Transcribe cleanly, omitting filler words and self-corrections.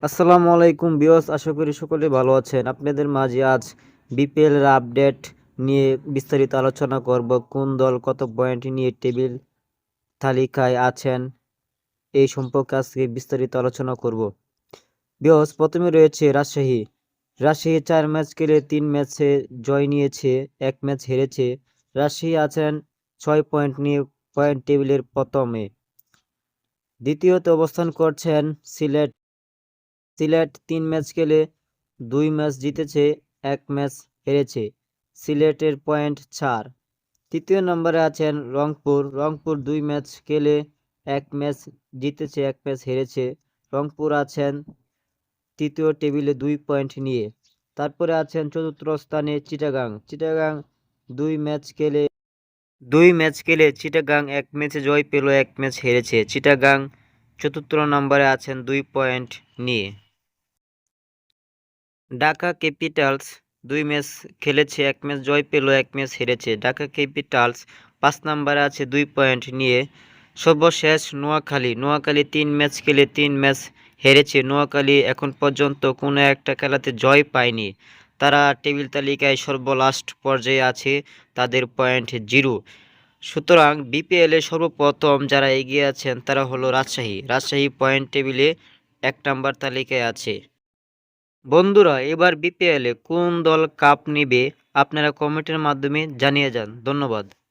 আসসালামু আলাইকুম ভিউয়ার্স, আশা করি সকলে ভালো আছেন। আপনাদের মাঝে আজ বিপিএল এর আপডেট নিয়ে বিস্তারিত আলোচনা করব। কোন দল কত পয়েন্ট নিয়ে টেবিল তালিকায় আছেন এই সম্পর্কে আজকে বিস্তারিত আলোচনা করব। ভিউয়ার্স, প্রথমে রয়েছে রাজশাহী। রাজশাহী 4 ম্যাচ খেলে 3 ম্যাচে জয় নিয়েছে, 1 ম্যাচ হেরেছে। রাজশাহী আছেন 6 পয়েন্ট নিয়ে পয়েন্ট টেবিলের প্রথমে। দ্বিতীয়তে অবস্থান করছেন সিলেট। সিলেট 3 ম্যাচ খেলে 2 ম্যাচ জিতেছে, 1 ম্যাচ হেরেছে। সিলেটের পয়েন্ট 4। তৃতীয় নম্বরে আছেন রংপুর। রংপুর 2 ম্যাচ খেলে 1 ম্যাচ জিতেছে, 1 ম্যাচ হেরেছে। রংপুর আছেন তৃতীয় টেবিলে 2 পয়েন্ট নিয়ে। তারপরে আছেন চতুর্থ স্থানে চিটাগাং। চিটাগাং 2 ম্যাচ খেলে চিটাগাং 1 ম্যাচে জয় পেল, 1 ম্যাচ হেরেছে। চিটাগাং চতুর্থ নম্বরে আছেন 2 পয়েন্ট নিয়ে। ঢাকা ক্যাপিটালস 2 ম্যাচ খেলেছে, 1 ম্যাচ জয় পেল, 1 ম্যাচ হেরেছে। ঢাকা ক্যাপিটালস 5 নম্বরে আছে 2 পয়েন্ট নিয়ে। সর্বশেষ নোয়াখালী। নোয়াখালী 3 ম্যাচ খেলে 3 ম্যাচ হেরেছে। নোয়াখালী এখন পর্যন্ত কোনো একটা খেলাতে জয় পায়নি। তারা টেবিল তালিকায় সর্বলাস্ট পর্যায়ে আছে, তাদের পয়েন্ট 0। সুতরাং বিপিএলে সর্বপ্রথম যারা এগিয়ে আছেন তারা হলো রাজশাহী। রাজশাহী পয়েন্ট টেবিলে 1 নম্বর তালিকায় আছে। বন্ধুরা, এবার বিপিএলে কোন দল কাপ নিবে আপনারা কমেন্টের মাধ্যমে জানিয়ে যান। ধন্যবাদ।